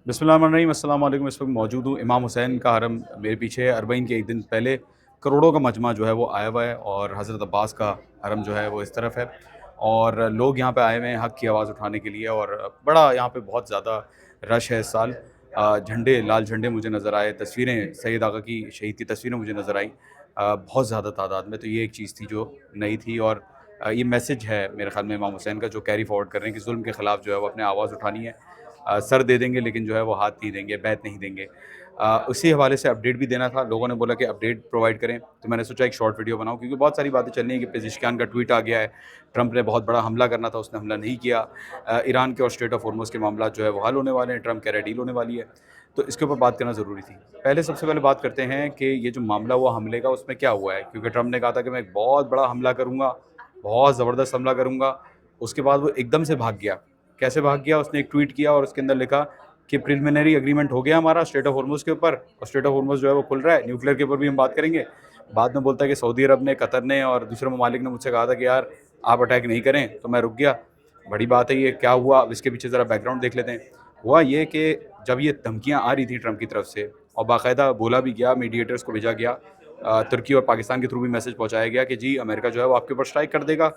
बिस्मिल्लाहिर्रहमानिर्रहीम। अस्सलाम वालेकुम। इस वक्त मौजूद हूँ इमाम हुसैन का हरम मेरे पीछे है। अरबईन के एक दिन पहले करोड़ों का मजमा जो है वो आया हुआ है और हज़रत अब्बास का हरम जो है वो इस तरफ है और लोग यहाँ पे आए हुए हैं हक़ की आवाज़ उठाने के लिए और बड़ा यहाँ पे बहुत ज़्यादा रश है इस साल। झंडे, लाल झंडे मुझे नज़र आए, तस्वीरें सैयद आका की शहीद की तस्वीरें मुझे नज़र आई बहुत ज़्यादा तादाद में। तो ये एक चीज़ थी जो नई थी और ये मैसेज है मेरे ख़्याल में इमाम हुसैन का जो कैरी फॉरवर्ड कर रहे हैं कि जुल्म के ख़िलाफ़ जो है वो अपने आवाज़ उठानी है। सर दे देंगे लेकिन जो है वो हाथ नहीं देंगे, बैत नहीं देंगे। उसी हवाले से अपडेट भी देना था, लोगों ने बोला कि अपडेट प्रोवाइड करें, तो मैंने सोचा एक शॉर्ट वीडियो बनाऊं क्योंकि बहुत सारी बातें चल रही हैं कि पेज़ेश्कियान का ट्वीट आ गया है, ट्रंप ने बहुत बड़ा हमला करना था, उसने हमला नहीं किया। ईरान के और स्ट्रेट ऑफ हॉर्मुज़ के मामला जो है वो हल होने वाले हैं, ट्रंप कह रहे डील होने वाली है, तो इसके ऊपर बात करना ज़रूरी थी। सबसे पहले बात करते हैं कि ये जो मामला हुआ हमले का, उसमें क्या हुआ है, क्योंकि ट्रंप ने कहा था कि मैं एक बहुत बड़ा हमला करूँगा, बहुत ज़बरदस्त हमला करूँगा। उसके बाद वो एकदम से भाग गया। कैसे भाग गया? उसने एक ट्वीट किया और उसके अंदर लिखा कि प्रिलिमिनरी एग्रीमेंट हो गया हमारा स्ट्रेट ऑफ हॉर्मुज़ के ऊपर और स्ट्रेट ऑफ हॉर्मुज़ जो है वो खुल रहा है। न्यूक्लियर के ऊपर भी हम बात करेंगे। बाद में बोलता है कि सऊदी अरब ने, कतर ने और दूसरे ममालिक ने मुझसे कहा था कि यार आप अटैक नहीं करें, तो मैं रुक गया। बड़ी बात है ये, क्या हुआ? अब इसके पीछे ज़रा बैकग्राउंड देख लेते हैं। हुआ ये कि जब ये धमकियाँ आ रही थी ट्रंप की तरफ से और बाकायदा बोला भी गया, मीडिएटर्स को भेजा गया, तुर्की और पाकिस्तान के थ्रू भी मैसेज पहुँचाया गया कि जी अमेरिका जो है वो आपके ऊपर स्ट्राइक कर देगा।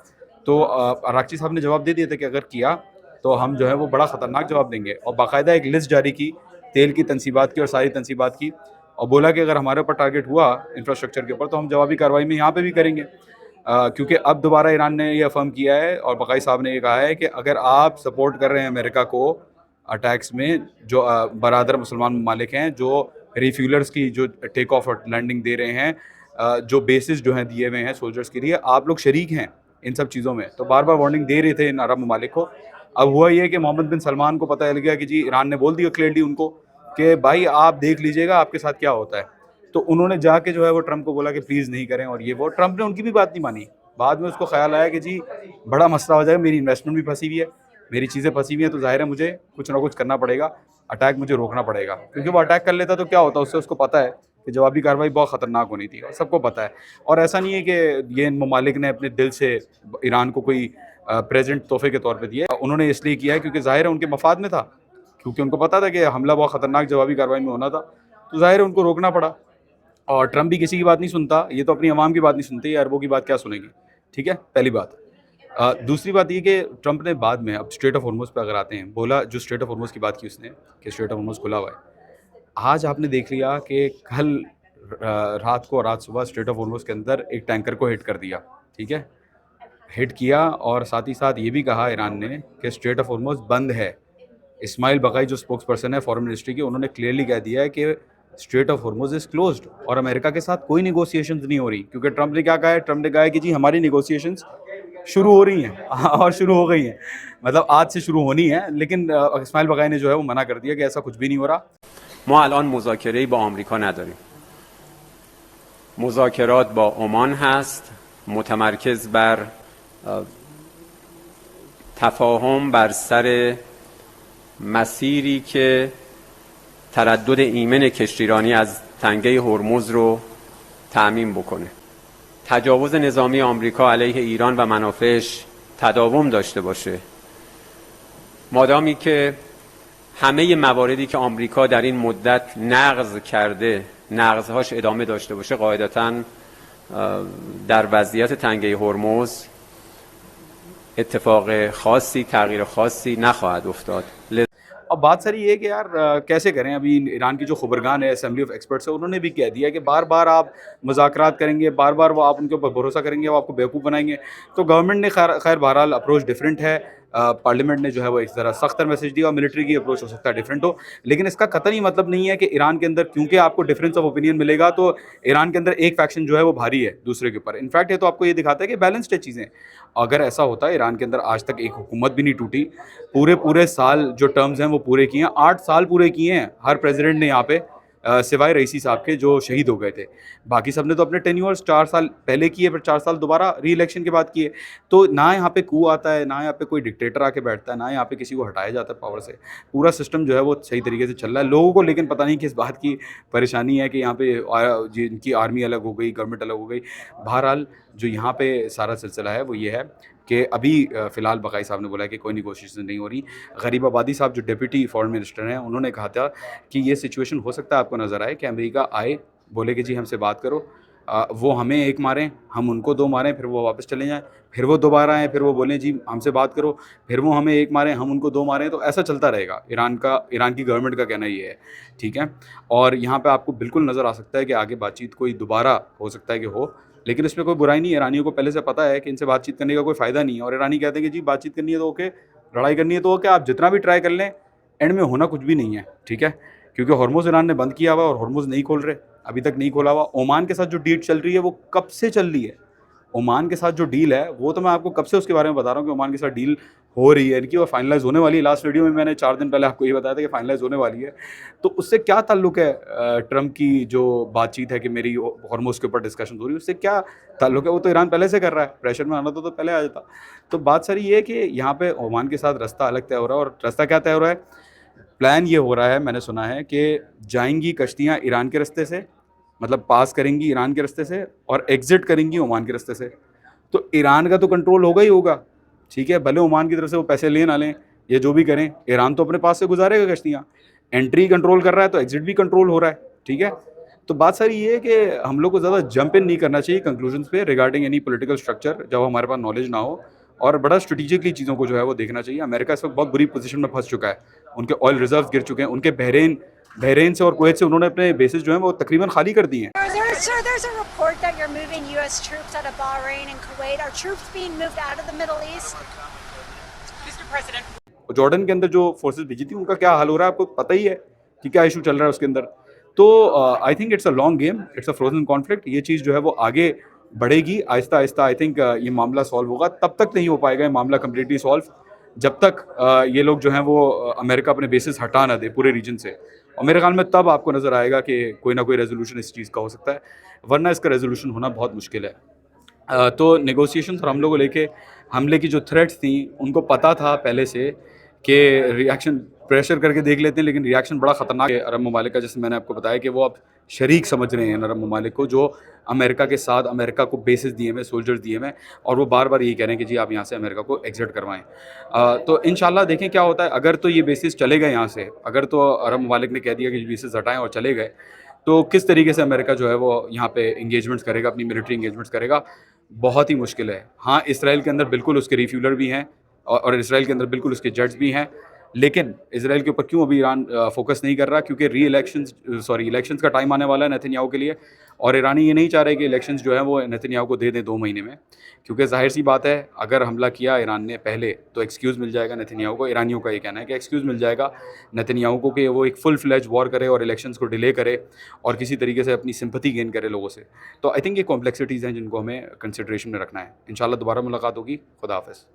तो अरागची साहब ने जवाब दे दिए थे कि अगर किया तो हम जो है वो बड़ा ख़तरनाक जवाब देंगे और बाकायदा एक लिस्ट जारी की तेल की तनसीबात की और सारी तनसीबात की और बोला कि अगर हमारे ऊपर टारगेट हुआ इंफ्रास्ट्रक्चर के ऊपर तो हम जवाबी कार्रवाई में यहाँ पे भी करेंगे। क्योंकि अब दोबारा ईरान ने ये अफर्म किया है और बकाई साहब ने ये कहा है कि अगर आप सपोर्ट कर रहे हैं अमेरिका को अटैक्स में, जो बरादर मुसलमान ममालिक हैं जो रिफ्यूलर्स की जो टेक ऑफ और लैंडिंग दे रहे हैं, जो बेसिस जो हैं दिए हुए हैं सोल्जर्स के लिए, आप लोग शरीक हैं इन सब चीज़ों में। तो बार बार वार्निंग दे रहे थे इन अरब ममालिक को। अब हुआ ये कि मोहम्मद बिन सलमान को पता चल गया कि जी ईरान ने बोल दिया क्लियरली उनको कि भाई आप देख लीजिएगा आपके साथ क्या होता है। तो उन्होंने जाके जो है वो ट्रंप को बोला कि प्लीज़ नहीं करें और ये वो। ट्रंप ने उनकी भी बात नहीं मानी। बाद में उसको ख्याल आया कि जी बड़ा मसला हो जाएगा, मेरी इन्वेस्टमेंट भी फंसी हुई है, मेरी चीज़ें फंसी हुई हैं, तो ज़ाहिर है मुझे कुछ ना कुछ करना पड़ेगा, अटैक मुझे रोकना पड़ेगा। क्योंकि वो अटैक कर लेता तो क्या होता, उससे उसको पता है कि जवाबी कार्रवाई बहुत ख़तरनाक होनी थी और सबको पता है। और ऐसा नहीं है कि ये इन ममालिक ने अपने दिल से ईरान को कोई प्रेजेंट तोहफे के तौर पे दिए। उन्होंने इसलिए किया है क्योंकि ज़ाहिर है उनके मफाद में था, क्योंकि उनको पता था कि हमला बहुत ख़तरनाक जवाबी कार्रवाई में होना था, तो ज़ाहिर है उनको रोकना पड़ा। और ट्रंप भी किसी की बात नहीं सुनता, ये तो अपनी आवाम की बात नहीं सुनते, ये अरबों की बात क्या सुनेंगे। ठीक है, पहली बात। दूसरी बात ये कि ट्रंप ने बाद में, अब स्ट्रेट ऑफ हॉर्मुज़ पे अगर आते हैं, बोला जो स्ट्रेट ऑफ हॉर्मुज़ की बात की उसने कि स्ट्रेट ऑफ हॉर्मुज़ खुला हुआ है। आज आपने देख लिया कि कल रात को और आज सुबह स्ट्रेट ऑफ हॉर्मुज़ के अंदर एक टैंकर को हिट कर दिया। ठीक है, हिट किया और साथ ही साथ ये भी कहा ईरान ने कि स्ट्रेट ऑफ हॉर्मुज़ बंद है। इस्माइल बकाई जो स्पोक्स पर्सन है फॉरेन मिनिस्ट्री के, उन्होंने क्लियरली कह दिया है कि straight of Hormuz is closed और अमेरिका के साथ कोई नेगोशिएशंस नहीं हो रही। क्योंकि ट्रंप ने क्या कहा है? ट्रंप ने कहा है कि जी हमारी नेगोशिएशंस शुरू हो रही हैं और शुरू हो गई हैं, मतलब आज से शुरू होनी है। लेकिन इस्माइल बकाई ने जो है वो मना कर दिया कि ऐसा कुछ भी नहीं हो रहा। ما الان مذاکره‌ای با آمریکا نداریم. مذاکرات با عمان هست، متمرکز بر تفاهم بر سر مسیری که تردد ایمن کشتیرانی از تنگه هرمز رو تأمین بکنه. تجاوز نظامی آمریکا علیه ایران و منافعش تداوم داشته باشه. مادامی که همه مواردی که آمریکا در این مدت نقض کرده نقضهاش ادامه داشته باشه، قاعدتاً در وضعیت تنگه هرمز اتفاق خاصی، تغییر خاصی نخواهد افتاد. अब बात सारी ये है कि यार कैसे करें। अभी ईरान की जो खबरगान है, असेंबली ऑफ एक्सपर्ट्स है, उन्होंने भी कह दिया कि बार बार आप मुज़ाकरात करेंगे, बार बार वो आप उनके ऊपर भरोसा करेंगे, वो आपको बेवकूफ़ बनाएंगे। तो गवर्नमेंट ने खैर बहरहाल अप्रोच डिफरेंट है। पार्लियामेंट ने जो है वो एक ज़रा सख्त मैसेज दिया और मिलिट्री की अप्रोच हो सकता है डिफरेंट हो। लेकिन इसका कतई मतलब नहीं है कि ईरान के अंदर, क्योंकि आपको डिफरेंस ऑफ ओपिनियन मिलेगा तो ईरान के अंदर एक फैक्शन जो है वो भारी है दूसरे के ऊपर। इनफैक्ट ये तो आपको ये दिखाता है कि बैलेंस्ड है चीज़ें। अगर ऐसा होता है, ईरान के अंदर आज तक एक हुकूमत भी नहीं टूटी, पूरे पूरे साल जो टर्म्स हैं वो पूरे किए हैं, 8 साल पूरे किए हैं हर प्रेसिडेंट ने यहाँ पे, सिवाय रईसी साहब के जो शहीद हो गए थे। बाकी सब ने तो अपने टेन्योर्स 4 साल पहले किए, फिर 4 साल दोबारा री इलेक्शन के बाद किए। तो ना यहाँ पे कू आता है, ना यहाँ पे कोई डिक्टेटर आके बैठता है, ना यहाँ पे किसी को हटाया जाता है पावर से। पूरा सिस्टम जो है वो सही तरीके से चल रहा है। लोगों को लेकिन पता नहीं किस बात की परेशानी है कि यहाँ पे जिनकी आर्मी अलग हो गई, गवर्नमेंट अलग हो गई। बहरहाल जो यहाँ पे सारा सिलसिला है वो ये है کہ ابھی فی الحال بقائی صاحب نے بولا ہے کہ کوئی نیگوشیشن نہیں ہو رہی. غریب آبادی صاحب جو ڈپٹی فارن منسٹر ہیں انہوں نے کہا تھا کہ یہ سچویشن ہو سکتا ہے آپ کو نظر آئے کہ امریکہ آئے بولے کہ جی ہم سے بات کرو, وہ ہمیں ایک ماریں, ہم ان کو دو ماریں, پھر وہ واپس چلے جائیں, پھر وہ دوبارہ آئیں, پھر وہ بولیں جی ہم سے بات کرو, پھر وہ ہمیں ایک ماریں, ہم ان کو دو ماریں. تو ایسا چلتا رہے گا. ایران کی گورنمنٹ کا کہنا یہ ہے, ٹھیک ہے. اور یہاں پہ آپ کو بالکل نظر آ سکتا ہے کہ آگے بات چیت کوئی دوبارہ ہو سکتا ہے کہ ہو, لیکن اس میں کوئی برائی نہیں ہے. ایرانیوں کو پہلے سے پتہ ہے کہ ان سے بات چیت کرنے کا کوئی فائدہ نہیں ہے, اور ایرانی کہتے ہیں کہ جی بات چیت کرنی ہے تو اوکے, لڑائی کرنی ہے تو اوکے, آپ جتنا بھی ٹرائی کر لیں اینڈ میں ہونا کچھ بھی نہیں ہے, ٹھیک ہے. کیونکہ ہرمز ایران نے بند کیا ہوا ہے اور ہرمز نہیں کھول رہے, ابھی تک نہیں کھولا ہوا. عمان کے ساتھ جو ڈیل چل رہی ہے وہ کب سے چل رہی ہے. عمان کے ساتھ جو ڈیل ہے وہ تو میں آپ کو کب سے اس کے بارے میں بتا رہا ہوں کہ عمان کے ساتھ ڈیل ہو رہی ہے ان کی, اور فائنلائز ہونے والی ہے. لاسٹ ویڈیو میں نے 4 دن پہلے آپ کو یہ بتایا تھا کہ فائنلائز ہونے والی ہے. تو اس سے کیا تعلق ہے ٹرمپ کی جو بات چیت ہے کہ میری ہرمز کے اوپر ڈسکشن ہو رہی ہے, اس سے کیا تعلق ہے؟ وہ تو ایران پہلے سے کر رہا ہے, پریشر میں آنا تو پہلے آ جاتا. تو بات ساری یہ ہے کہ یہاں پہ عمان کے ساتھ رستہ الگ طے ہو رہا ہے. اور رستہ کیا طے ہو رہا ہے؟ پلان یہ ہو رہا ہے, میں نے سنا ہے کہ جائیں گی کشتیاں ایران کے رستے سے, مطلب پاس کریں گی ایران کے رستے سے, اور ایگزٹ کریں گی عمان کے رستے سے. تو ایران کا تو کنٹرول ہوگا ہی ہوگا, ٹھیک ہے, بھلے عمان کی طرف سے وہ پیسے لیں نہ لیں, یہ جو بھی کریں, ایران تو اپنے پاس سے گزارے گا کشتیاں. انٹری کنٹرول کر رہا ہے تو ایگزٹ بھی کنٹرول ہو رہا ہے, ٹھیک ہے. تو بات ساری یہ ہے کہ ہم لوگ کو زیادہ جمپ ان نہیں کرنا چاہیے کنکلوژنس پہ ریگارڈنگ اینی پولیٹیکل اسٹرکچر جب ہمارے پاس نالج نہ ہو, اور بڑا اسٹریٹجکلی چیزوں کو جو ہے وہ دیکھنا چاہیے. امریکہ اس وقت بہت بری پوزیشن میں پھنس چکا ہے, ان کے آئل ریزروز گر چکے ہیں, ان کے بحرین سے اور کویت سے انہوں نے اپنے بیسز جو ہیں وہ تقریباً خالی کر دیے ہیں. There's a report that you're moving U.S. troops out of Bahrain and Kuwait. Are troops being moved out of the Middle East? Mr. President. Jordan کے اندر جو فورسز بھیجی تھی ان کا کیا حال ہو رہا ہے آپ کو پتہ ہی ہے کہ کیا ایشو چل رہا ہے اس کے اندر. تو I think it's a long game, it's a frozen conflict. یہ چیز جو ہے وہ آگے بڑھے گی آہستہ آہستہ. آئی تھنک یہ معاملہ سالو ہوگا, تب تک نہیں ہو پائے گا یہ معاملہ کمپلیٹلی سالو جب تک یہ لوگ جو ہیں وہ امریکہ اپنے بیسز ہٹا نہ دے پورے ریجن سے. اور میرے خیال میں تب آپ کو نظر آئے گا کہ کوئی نہ کوئی ریزولوشن اس چیز کا ہو سکتا ہے, ورنہ اس کا ریزولوشن ہونا بہت مشکل ہے. تو نیگوسیشنز اور حملوں کو لے کے, حملے کی جو تھریٹس تھیں ان کو پتہ تھا پہلے سے کہ ریاکشن پریشر کر کے دیکھ لیتے ہیں, لیکن ریاکشن بڑا خطرناک ہے عرب ممالک کا. جیسے میں نے آپ کو بتایا کہ وہ اب شریک سمجھ رہے ہیں عرب ممالک کو, جو امریکہ کے ساتھ امریکہ کو بیسز دیے ہوئے, سولجرز دیے ہوئے, اور وہ بار بار یہی کہہ رہے ہیں کہ جی آپ یہاں سے امریکہ کو ایگزٹ کروائیں. تو انشاءاللہ دیکھیں کیا ہوتا ہے. اگر تو یہ بیسز چلے گئے یہاں سے, اگر تو عرب ممالک نے کہہ دیا کہ بیسز ہٹائیں اور چلے گئے, تو کس طریقے سے امریکہ جو ہے وہ یہاں پہ انگیجمنٹس کرے گا, اپنی ملٹری انگیجمنٹس کرے گا, بہت ہی مشکل ہے. ہاں اسرائیل کے اندر بالکل اس کے ریفیولر بھی ہیں, اور اسرائیل کے اندر بالکل اس کے ججز بھی ہیں, لیکن اسرائیل کے اوپر کیوں ابھی ایران فوکس نہیں کر رہا؟ کیونکہ الیکشنز کا ٹائم آنے والا ہے نیتن یاہو کے لیے, اور ایرانی یہ نہیں چاہ رہے کہ الیکشنز جو ہیں وہ نیتن یاہو کو دے دیں 2 مہینے میں, کیونکہ ظاہر سی بات ہے اگر حملہ کیا ایران نے پہلے تو ایکسکیوز مل جائے گا نیتن یاہو کو. ایرانیوں کا یہ کہنا ہے کہ ایکسکیوز مل جائے گا نیتن یاہو کو کہ وہ ایک فل فلیج وار کرے اور الیکشنز کو ڈیلے کرے اور کسی طریقے سے اپنی سمپتھی گین کرے لوگوں سے. تو آئی تھنک یہ کمپلیکسٹیز ہیں جن کو ہمیں کنسیڈریشن میں رکھنا ہے. انشاءاللہ دوبارہ ملاقات ہوگی. خدا حافظ.